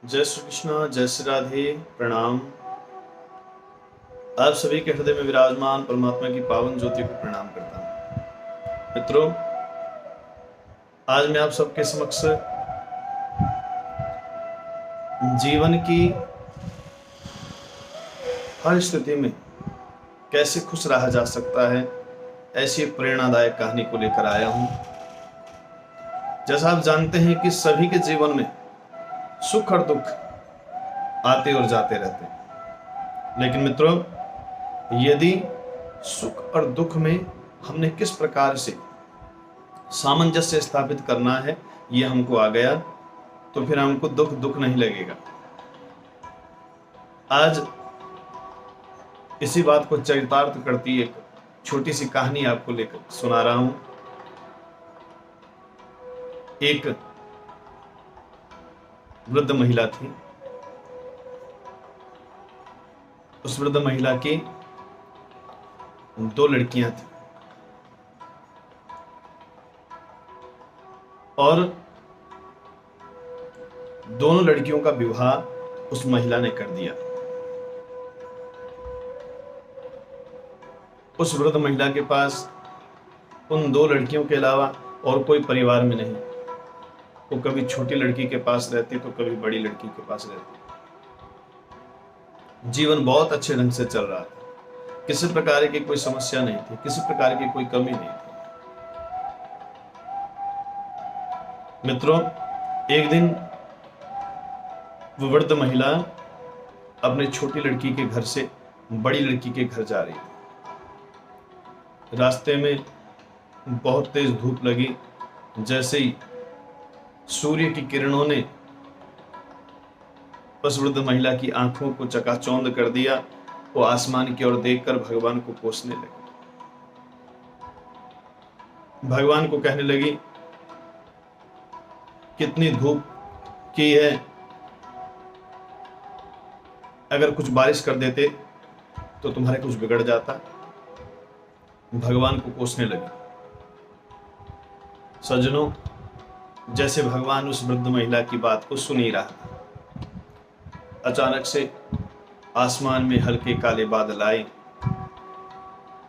जय श्री कृष्ण, जय श्री राधे, प्रणाम। आप सभी के हृदय में विराजमान परमात्मा की पावन ज्योति को प्रणाम करता हूँ। मित्रों, आज मैं आप सबके समक्ष जीवन की हर स्थिति में कैसे खुश रहा जा सकता है, ऐसी एक प्रेरणादायक कहानी को लेकर आया हूँ। जैसा आप जानते हैं कि सभी के जीवन में सुख और दुख आते और जाते रहते हैं, लेकिन मित्रों, यदि सुख और दुख में हमने किस प्रकार से सामंजस्य स्थापित करना है, यह हमको आ गया तो फिर हमको दुख नहीं लगेगा। आज इसी बात को चरितार्थ करती एक छोटी सी कहानी आपको लेकर सुना रहा हूं। एक वृद्ध महिला थी। उस वृद्ध महिला की 2 लड़कियां थी और दोनों लड़कियों का विवाह उस महिला ने कर दिया। उस वृद्ध महिला के पास उन 2 लड़कियों के अलावा और कोई परिवार में नहीं। वो कभी छोटी लड़की के पास रहती तो कभी बड़ी लड़की के पास रहती। जीवन बहुत अच्छे ढंग से चल रहा था, किसी प्रकार की कोई समस्या नहीं थी, किसी प्रकार की कोई कमी नहीं थी। मित्रों, एक दिन वो वृद्ध महिला अपनी छोटी लड़की के घर से बड़ी लड़की के घर जा रही थी। रास्ते में बहुत तेज धूप लगी। जैसे ही सूर्य की किरणों ने उस वृद्ध महिला की आंखों को चकाचौंध कर दिया, वो आसमान की ओर देखकर भगवान को कोसने लगी। भगवान को कहने लगी, कितनी धूप की है, अगर कुछ बारिश कर देते तो तुम्हारे कुछ बिगड़ जाता। भगवान को कोसने लगी। सज्जनों, जैसे भगवान उस वृद्ध महिला की बात को सुन ही रहा था, अचानक से आसमान में हल्के काले बादल आए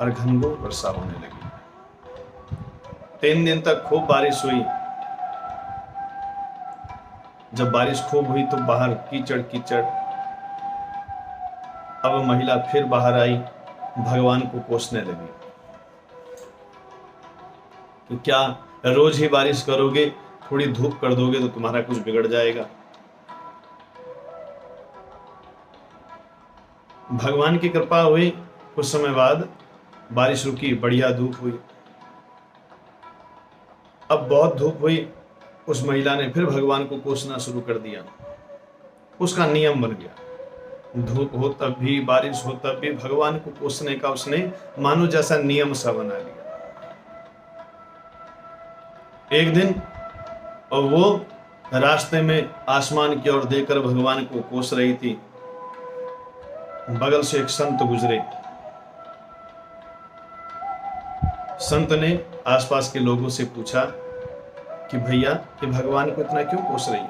और घनघोर वर्षा होने लगी। 3 दिन तक खूब बारिश हुई। जब बारिश खूब हुई तो बाहर कीचड़ कीचड़। अब महिला फिर बाहर आई, भगवान को कोसने लगी कि क्या रोज ही बारिश करोगे, थोड़ी धूप कर दोगे तो तुम्हारा कुछ बिगड़ जाएगा। भगवान की कृपा हुई, कुछ समय बाद बारिश रुकी, बढ़िया धूप हुई। अब बहुत धूप हुई, उस महिला ने फिर भगवान को कोसना शुरू कर दिया। उसका नियम बन गया, धूप हो तब भी, बारिश हो तब भी भगवान को कोसने का उसने मानो जैसा नियम सा बना लिया। एक दिन और वो रास्ते में आसमान की ओर देखकर भगवान को कोस रही थी। बगल से एक संत गुजरे। संत ने आसपास के लोगों से पूछा कि भैया, ये भगवान को इतना क्यों कोस रही है?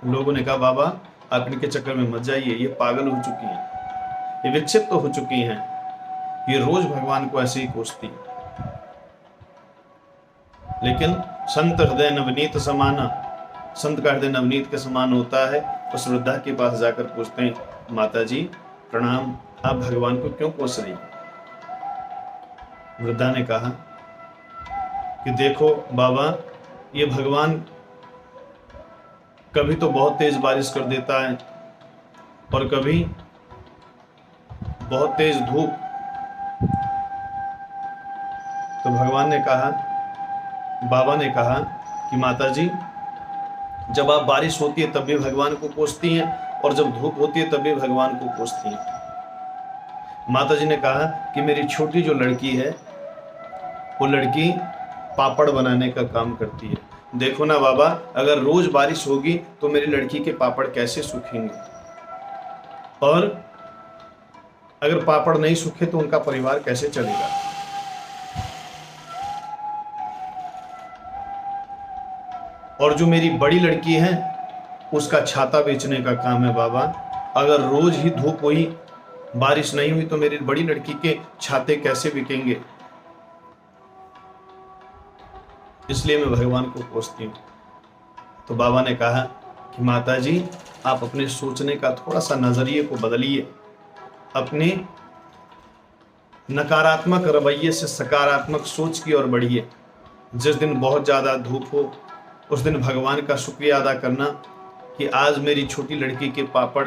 लोगों ने कहा, बाबा आप इनके चक्कर में मत जाइए, ये पागल हो चुकी हैं, ये विक्षिप्त तो हो चुकी हैं, ये रोज भगवान को ऐसे ही कोसती है। लेकिन संत हृदय नवनीत समाना, संत का हृदय नवनीत के समान होता है। उस वृद्धा के पास जाकर पूछते हैं, माता जी प्रणाम, आप भगवान को क्यों कोस रही? वृद्धा ने कहा कि देखो बाबा, ये भगवान कभी तो बहुत तेज बारिश कर देता है और कभी बहुत तेज धूप। तो भगवान ने कहा, बाबा ने कहा कि माता जी, जब आप बारिश होती है तब भी भगवान को कोसती हैं और जब धूप होती है तब भी भगवान को कोसती हैं। माता जी ने कहा कि मेरी छोटी जो लड़की है, वो लड़की पापड़ बनाने का काम करती है। देखो ना बाबा, अगर रोज बारिश होगी तो मेरी लड़की के पापड़ कैसे सूखेंगे, और अगर पापड़ नहीं सूखे तो उनका परिवार कैसे चलेगा। और जो मेरी बड़ी लड़की है, उसका छाता बेचने का काम है बाबा। अगर रोज ही धूप हुई, बारिश नहीं हुई, तो मेरी बड़ी लड़की के छाते कैसे बिकेंगे? इसलिए मैं भगवान को कोसती हूँ। तो बाबा ने कहा कि माता जी, आप अपने सोचने का थोड़ा सा नजरिए को बदलिए, अपने नकारात्मक रवैये से सकारात्मक सोच की ओर बढ़िए। जिस दिन बहुत ज्यादा धूप हो, उस दिन भगवान का शुक्रिया अदा करना कि आज मेरी छोटी लड़की के पापड़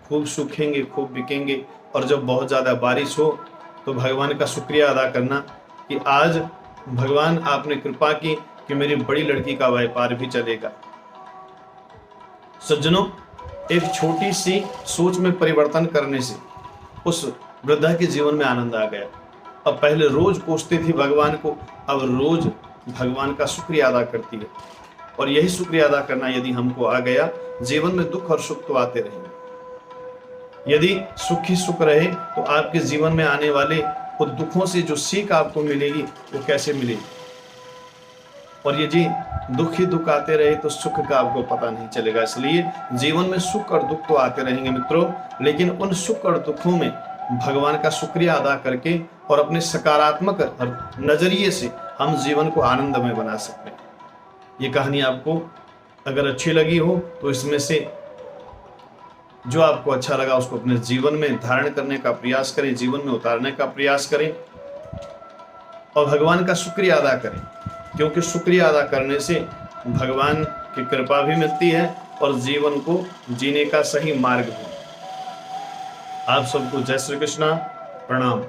खूब सूखेंगे, खूब बिकेंगे। और जब बहुत ज़्यादा बारिश हो तो भगवान का शुक्रिया अदा करना कि आज भगवान आपने कृपा की कि मेरी बड़ी लड़की का व्यापार भी चलेगा। सज्जनों, एक छोटी सी सोच में परिवर्तन करने से उस वृद्धा के जीवन में आनंद आ गया। अब पहले रोज कोसती थी भगवान को, अब रोज भगवान का शुक्रिया अदा करती है। और यही शुक्रिया अदा करना यदि हमको आ गया, जीवन में दुख और सुख तो आते रहेंगे। यदि सुख ही सुख रहे तो आपके जीवन में आने वाले उन दुखों से जो सीख आपको मिलेगी वो कैसे मिलेगी? और यदि दुख ही दुख आते रहे तो सुख का आपको पता नहीं चलेगा। इसलिए जीवन में सुख और दुख तो आते रहेंगे मित्रों, लेकिन उन सुख और दुखों में भगवान का शुक्रिया अदा करके और अपने सकारात्मक नजरिए से हम जीवन को आनंदमय बना सकते हैं। ये कहानी आपको अगर अच्छी लगी हो तो इसमें से जो आपको अच्छा लगा उसको अपने जीवन में धारण करने का प्रयास करें, जीवन में उतारने का प्रयास करें और भगवान का शुक्रिया अदा करें, क्योंकि शुक्रिया अदा करने से भगवान की कृपा भी मिलती है और जीवन को जीने का सही मार्ग भी। आप सबको जय श्री कृष्णा, प्रणाम।